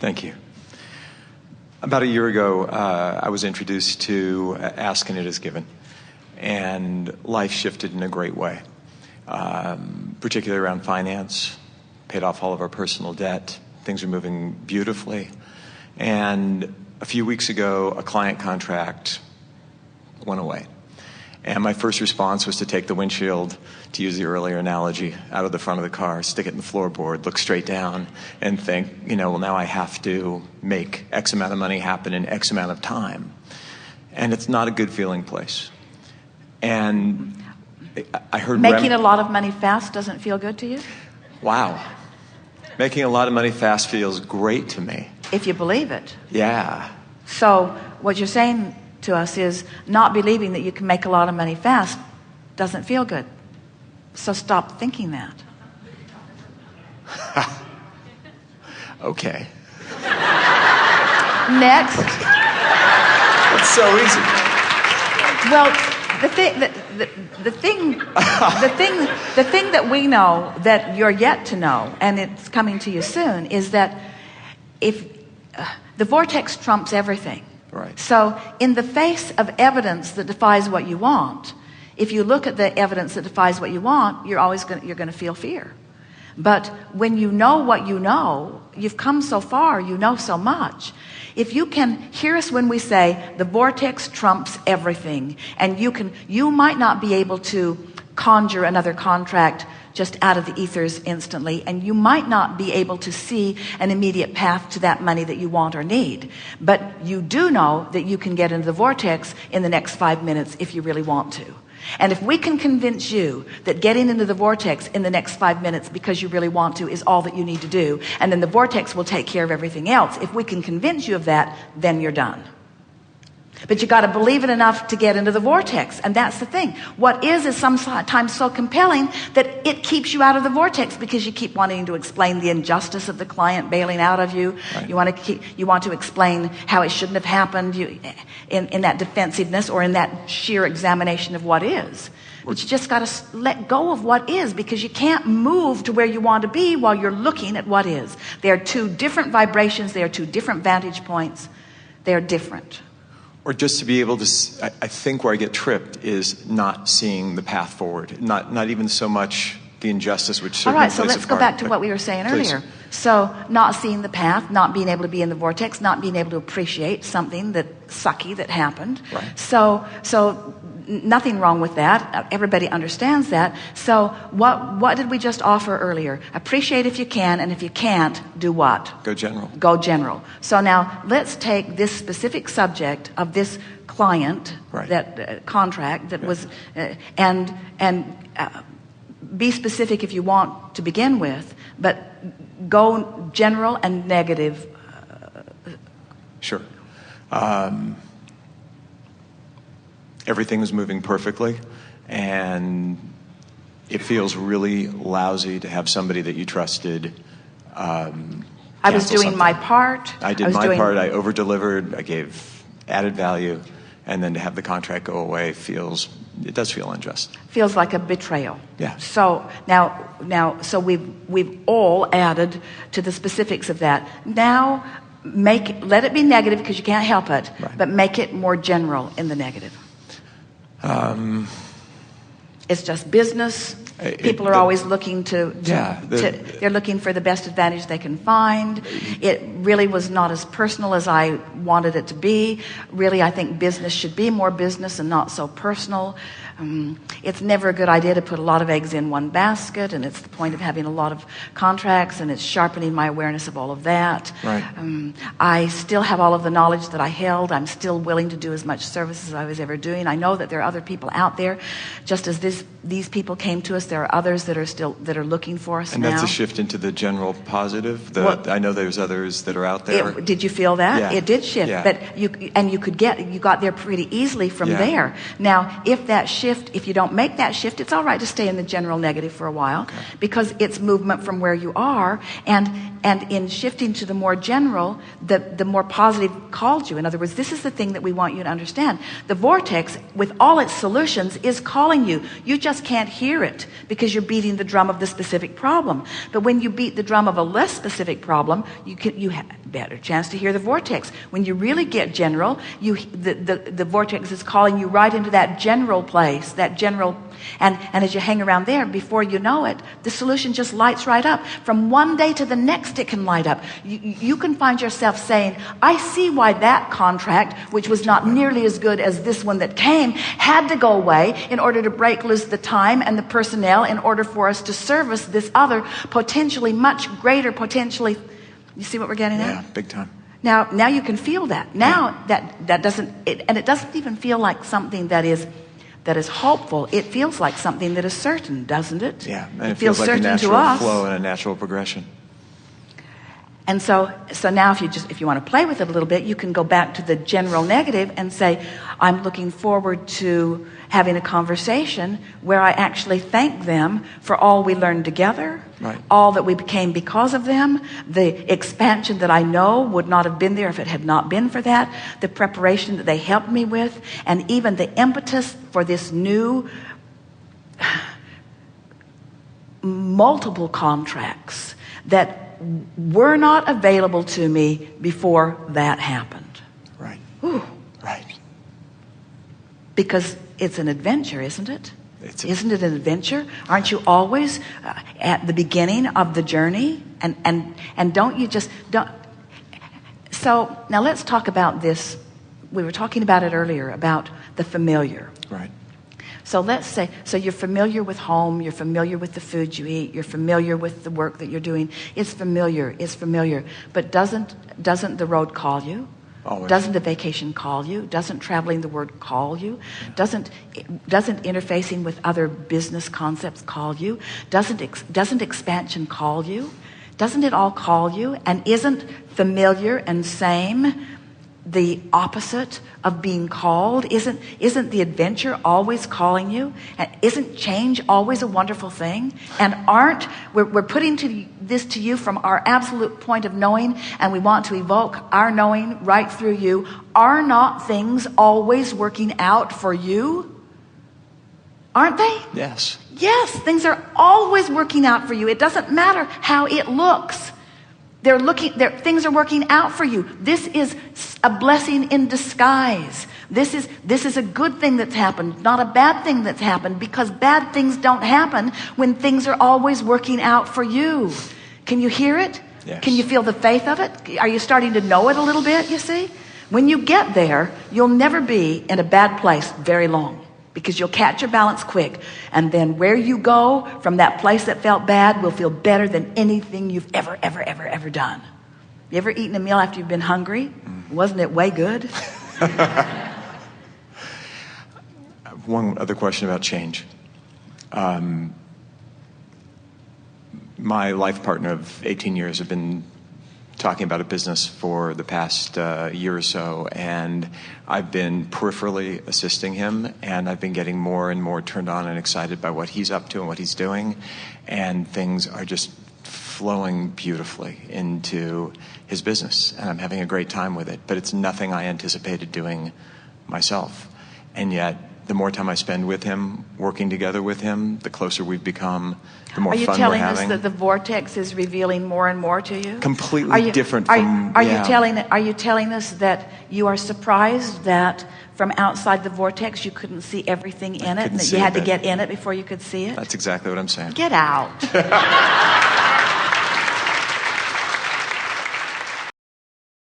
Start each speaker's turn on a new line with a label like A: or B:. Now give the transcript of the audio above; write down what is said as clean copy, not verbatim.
A: Thank you. About a year ago, I was introduced to Ask and It Is Given, and life shifted in a great way, particularly around finance. Paid off all of our personal debt. Things are moving beautifully. And a few weeks ago, a client contract went away. And my first response was to take the windshield, to use the earlier analogy, out of the front of the car, stick it in the floorboard, look straight down, and think, well, now I have to make X amount of money happen in X amount of time. And it's not a good feeling place. And I heard...
B: Making a lot of money fast doesn't feel good to you?
A: Wow. Making a lot of money fast feels great to me.
B: If you believe it.
A: Yeah.
B: So what you're saying to us is not believing that you can make a lot of money fast doesn't feel good. So stop thinking that.
A: Okay.
B: Next.
A: It's so easy.
B: Well, the thing that we know that you're yet to know, and it's coming to you soon, is that if the vortex trumps everything.
A: Right.
B: So in the face of evidence that defies what you want, if you look at the evidence that defies what you want, you're going to feel fear. But when you know what you know, you've come so far, you know so much. If you can hear us when we say the vortex trumps everything, and you might not be able to conjure another contract just out of the ethers instantly, and you might not be able to see an immediate path to that money that you want or need, but you do know that you can get into the vortex in the next 5 minutes if you really want to. And if we can convince you that getting into the vortex in the next 5 minutes because you really want to is all that you need to do, and then the vortex will take care of everything else, if we can convince you of that, then you're done. But you got to believe it enough to get into the vortex, and that's the thing. What is sometimes so compelling that it keeps you out of the vortex because you keep wanting to explain the injustice of the client bailing out of you. Right. You want to explain how it shouldn't have happened. In that defensiveness or in that sheer examination of what is. But you just got to let go of what is, because you can't move to where you want to be while you're looking at what is. They are two different vibrations. They are two different vantage points. They are different.
A: Or just to be able to, I think where I get tripped is not seeing the path forward. Not even so much the injustice which certainly plays a part.
B: All right, so let's go back to what we were saying earlier. So not seeing the path, not being able to be in the vortex, not being able to appreciate something sucky that happened.
A: Right.
B: So nothing wrong with that. Everybody understands that. So what did we just offer earlier? Appreciate if you can, and if you can't, do what?
A: Go general.
B: Go general. So now let's take this specific subject of this client,
A: right.
B: that contract that
A: yeah.
B: was, and be specific if you want to begin with, but go general and negative.
A: Sure. Everything is moving perfectly, and it feels really lousy to have somebody that you trusted
B: I was doing
A: something.
B: My part.
A: I did my part. I over-delivered. I gave added value, and then to have the contract go away it does feel unjust.
B: Feels like a betrayal.
A: Yeah.
B: So so we've all added to the specifics of that. Now let it be negative because you can't help it,
A: right.
B: but make it more general in the negative. It's just business. People are always looking they're looking for the best advantage they can find. It really was not as personal as I wanted it to be. Really, I think business should be more business and not so personal. It's never a good idea to put a lot of eggs in one basket, and it's the point of having a lot of contracts, and it's sharpening my awareness of all of that.
A: Right.
B: I still have all of the knowledge that I held. I'm still willing to do as much service as I was ever doing. I know that there are other people out there, just as these people came to us. There are others that are looking for us now.
A: And that's a shift into the general positive. I know there's others that are out there.
B: Did you feel that?
A: Yeah.
B: It did shift,
A: yeah.
B: but you got there pretty easily from
A: yeah.
B: there. Now, if you don't make that shift, it's all right to stay in the general negative for a while,
A: okay.
B: because it's movement from where you are, and in shifting to the more general, the more positive called you. In other words, this is the thing that we want you to understand. The vortex, with all its solutions, is calling you. You just can't hear it because you're beating the drum of the specific problem. But when you beat the drum of a less specific problem, you have a better chance to hear the vortex. When you really get general, the vortex is calling you right into that general place, that general. And as you hang around there, before you know it, the solution just lights right up. From one day to the next, it can light up. You can find yourself saying, I see why that contract, which was not nearly as good as this one that came, had to go away in order to break loose the time and the personnel in order for us to service this other potentially much greater, potentially. You see what we're getting at?
A: Yeah, big time.
B: Now you can feel that. Now that doesn't, and it doesn't even feel like something that is hopeful. It feels like something that is certain, doesn't it?
A: Yeah, and it feels like a natural flow and a natural progression.
B: And so now if you want to play with it a little bit, you can go back to the general negative and say, I'm looking forward to having a conversation where I actually thank them for all we learned together,
A: right,
B: all that we became because of them, the expansion that I know would not have been there if it had not been for that, the preparation that they helped me with, and even the impetus for this new multiple contracts that were not available to me before that happened.
A: Right.
B: Ooh.
A: Right.
B: Because it's an adventure, isn't it? Isn't it an adventure? Aren't you always at the beginning of the journey? And don't you just don't. So now let's talk about this. We were talking about it earlier, about the familiar.
A: Right.
B: So let's say, so you're familiar with home, you're familiar with the food you eat, you're familiar with the work that you're doing. It's familiar. But doesn't the road call you?
A: Always.
B: Doesn't the vacation call you? Doesn't traveling the word call you? Doesn't interfacing with other business concepts call you? Doesn't expansion call you? Doesn't it all call you? And isn't familiar and same the opposite of being called? Isn't the adventure always calling you? And isn't change always a wonderful thing? And we're putting this to you from our absolute point of knowing, and we want to evoke our knowing right through you. Are not things always working out for you? Aren't they?
A: Yes.
B: Yes, things are always working out for you. It doesn't matter how it looks. Things are working out for you. This is a blessing in disguise. This is a good thing that's happened, not a bad thing that's happened, because bad things don't happen when things are always working out for you. Can you hear it?
A: Yes.
B: Can you feel the faith of it? Are you starting to know it a little bit, you see? When you get there, you'll never be in a bad place very long, because you'll catch your balance quick. And then where you go from that place that felt bad will feel better than anything you've ever done. You ever eaten a meal after you've been hungry? Wasn't it way good?
A: One other question about change. My life partner of 18 years have been talking about a business for the past year or so, and I've been peripherally assisting him, and I've been getting more and more turned on and excited by what he's up to and what he's doing, and things are just flowing beautifully into his business, and I'm having a great time with it, but it's nothing I anticipated doing myself. And yet, the more time I spend with him, working together with him, the closer we've become, the more fun we're having.
B: Are you telling us that the vortex is revealing more and more to you?
A: Completely different from...
B: Are you telling us that you are surprised that from outside the vortex you couldn't see everything in it, and that you had to get in it before you could see it?
A: That's exactly what I'm saying.
B: Get out.